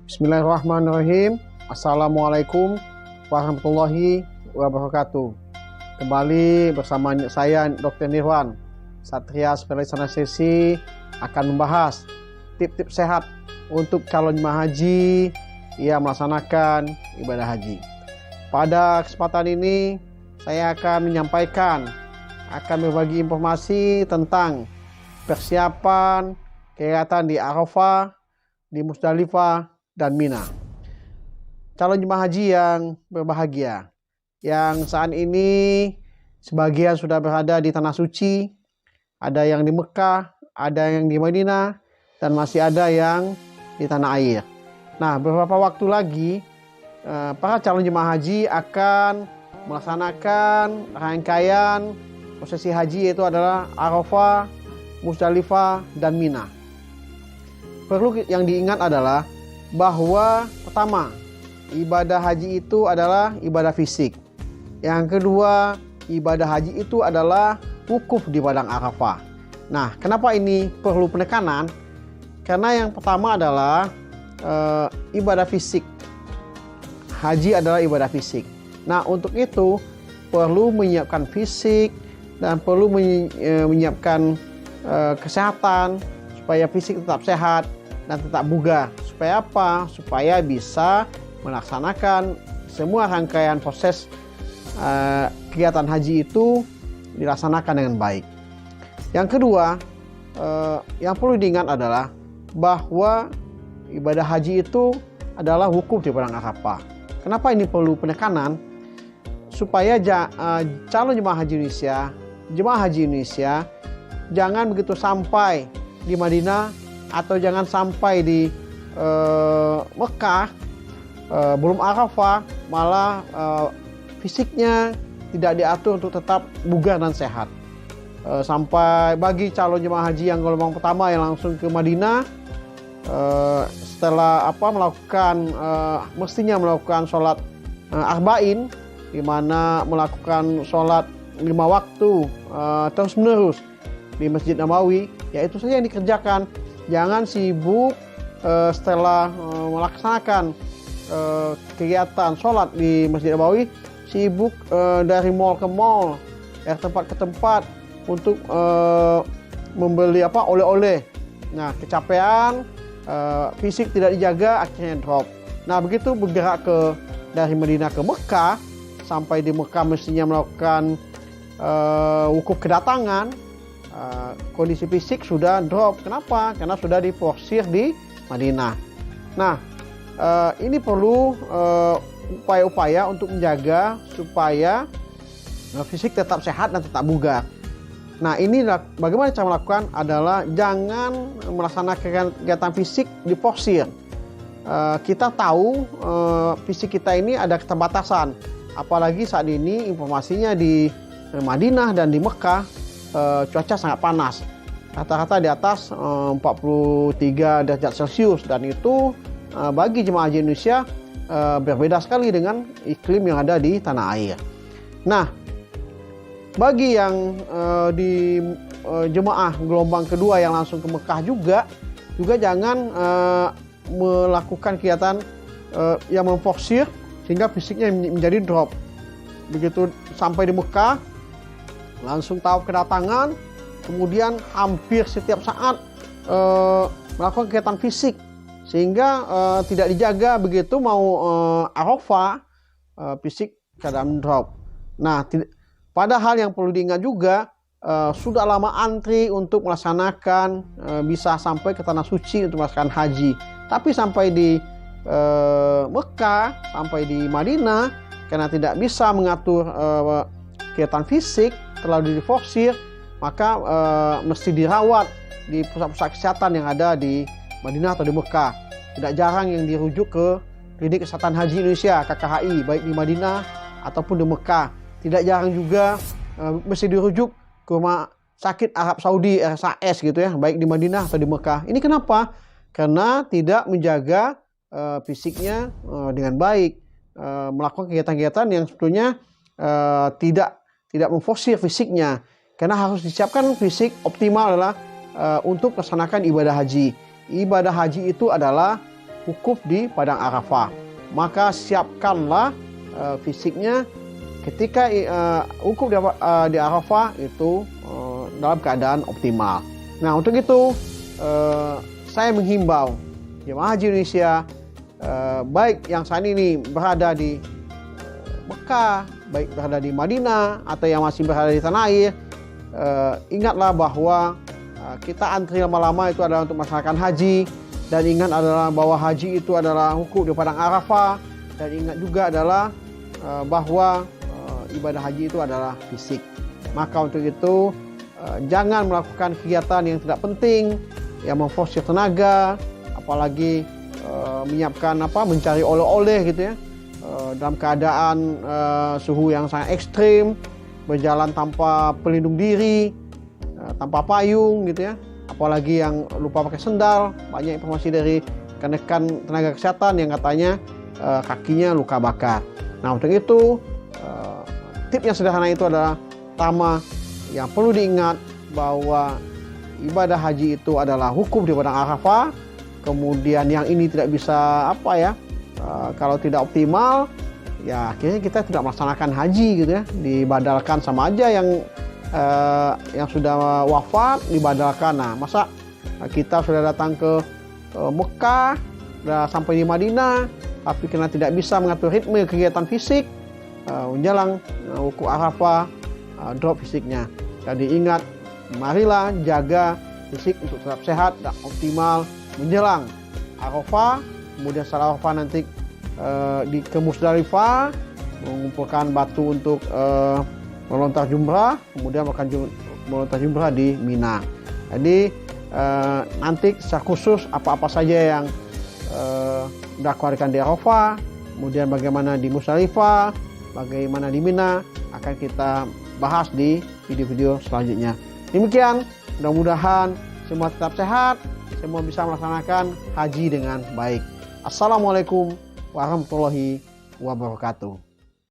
Bismillahirrahmanirrahim. Assalamualaikum warahmatullahi wabarakatuh. Kembali bersama saya Dr. Nirwan Satria, spesialis anestesi, akan membahas tips-tips sehat untuk calon jemaah haji yang melaksanakan ibadah haji. Pada kesempatan ini saya akan berbagi informasi tentang persiapan kegiatan di Arafah, di Musdalifah, dan Mina. Calon jemaah haji yang berbahagia, yang saat ini sebagian sudah berada di Tanah Suci, ada yang di Mekah, ada yang di Madinah, dan masih ada yang di tanah air. Nah, beberapa waktu lagi para calon jemaah haji akan melaksanakan rangkaian prosesi haji, yaitu adalah Arafah, Musdalifah, dan Mina. Perlu yang diingat adalah bahwa pertama, ibadah haji itu adalah ibadah fisik. Yang kedua, ibadah haji itu adalah wukuf di padang Arafah. Nah, kenapa ini perlu penekanan? Karena yang pertama adalah ibadah fisik. Haji adalah ibadah fisik. Nah, untuk itu perlu menyiapkan fisik dan perlu menyiapkan kesehatan supaya fisik tetap sehat dan tetap bugar. Supaya apa? Supaya bisa melaksanakan semua rangkaian proses kegiatan haji itu dilaksanakan dengan baik. Yang kedua, yang perlu diingat adalah bahwa ibadah haji itu adalah wukuf di padang Arafah. Kenapa ini perlu penekanan? Supaya calon jemaah haji Indonesia jangan begitu sampai di Madinah atau jangan sampai di Mekah belum Arafah, malah fisiknya tidak diatur untuk tetap bugar dan sehat. Sampai bagi calon jemaah haji yang gelombang pertama yang langsung ke Madinah, setelah mestinya melakukan sholat arba'in, di mana melakukan sholat 5 waktu terus menerus di Masjid Nabawi, yaitu saja yang dikerjakan. Jangan sibuk setelah melaksanakan kegiatan sholat di Masjid Nabawi, sibuk dari mall ke mall, dari tempat ke tempat untuk membeli oleh-oleh. Nah, kecapean, fisik tidak dijaga, akhirnya drop. Nah, begitu bergerak dari Madinah ke Mekah, sampai di Mekah mestinya melakukan wukuf kedatangan, kondisi fisik sudah drop. Kenapa? Karena sudah diporsir di Madinah. Nah, ini perlu upaya-upaya untuk menjaga supaya fisik tetap sehat dan tetap bugar. Nah, ini bagaimana cara melakukan adalah jangan melaksanakan kegiatan fisik diporsir. Kita tahu fisik kita ini ada keterbatasan, apalagi saat ini informasinya di Madinah dan di Mekah cuaca sangat panas, rata-rata di atas 43 derajat Celcius, dan itu bagi jemaah haji Indonesia berbeda sekali dengan iklim yang ada di tanah air. Nah, bagi yang di jemaah gelombang kedua yang langsung ke Mekah juga jangan melakukan kegiatan yang memforsir sehingga fisiknya menjadi drop. Begitu sampai di Mekah langsung tawaf kedatangan, kemudian hampir setiap saat melakukan kegiatan fisik sehingga tidak dijaga. Begitu mau Arafah, fisik keadaan drop. Nah, padahal yang perlu diingat juga, sudah lama antri untuk melaksanakan, bisa sampai ke Tanah Suci untuk melaksanakan haji, tapi sampai di Mekah, sampai di Madinah, karena tidak bisa mengatur kegiatan fisik, terlalu diforsir, maka mesti dirawat di pusat-pusat kesehatan yang ada di Madinah atau di Mekah. Tidak jarang yang dirujuk ke Klinik Kesehatan Haji Indonesia (KKHI) baik di Madinah ataupun di Mekah. Tidak jarang juga mesti dirujuk ke rumah sakit Arab Saudi RSAS gitu ya, baik di Madinah atau di Mekah. Ini kenapa? Karena tidak menjaga fisiknya dengan baik, melakukan kegiatan-kegiatan yang sebetulnya tidak memforsir fisiknya, karena harus disiapkan fisik optimal adalah untuk melaksanakan ibadah haji. Ibadah haji itu adalah wukuf di padang Arafah. Maka siapkanlah fisiknya ketika wukuf di Arafah itu dalam keadaan optimal. Nah, untuk itu saya menghimbau jemaah haji Indonesia, baik yang saat ini berada di Mekah, baik berada di Madinah atau yang masih berada di tanah air, ingatlah bahwa kita antri lama-lama itu adalah untuk melaksanakan haji, dan ingat adalah bahwa haji itu adalah wukuf di padang Arafah, dan ingat juga adalah bahwa ibadah haji itu adalah fisik. Maka untuk itu jangan melakukan kegiatan yang tidak penting, yang memforsir tenaga, apalagi menyiapkan mencari oleh-oleh gitu ya, dalam keadaan suhu yang sangat ekstrim, berjalan tanpa pelindung diri, tanpa payung gitu ya, apalagi yang lupa pakai sendal. Banyak informasi dari rekan-rekan tenaga kesehatan yang katanya kakinya luka bakar. Nah, untuk itu tips yang sederhana itu adalah pertama, yang perlu diingat bahwa ibadah haji itu adalah wukuf di padang Arafah. Kemudian yang ini tidak bisa kalau tidak optimal, ya akhirnya kita tidak melaksanakan haji gitu ya, dibadalkan, sama aja yang sudah wafat dibadalkan. Nah, masa kita sudah datang ke Mekah, sudah sampai di Madinah, tapi karena tidak bisa mengatur ritme kegiatan fisik menjelang wukuf Arafah, drop fisiknya. Jadi ingat, marilah jaga fisik untuk tetap sehat dan optimal menjelang Arafah. Kemudian setelah Arafah nanti ke Musdalifah, mengumpulkan batu untuk melontar jumrah, kemudian akan melontar jumrah di Mina. Jadi nanti secara khusus apa-apa saja yang dikeluarkan di Arafah, kemudian bagaimana di Musdalifah, bagaimana di Mina, akan kita bahas di video-video selanjutnya. Demikian, mudah-mudahan semua tetap sehat, semua bisa melaksanakan haji dengan baik. Assalamualaikum warahmatullahi wabarakatuh.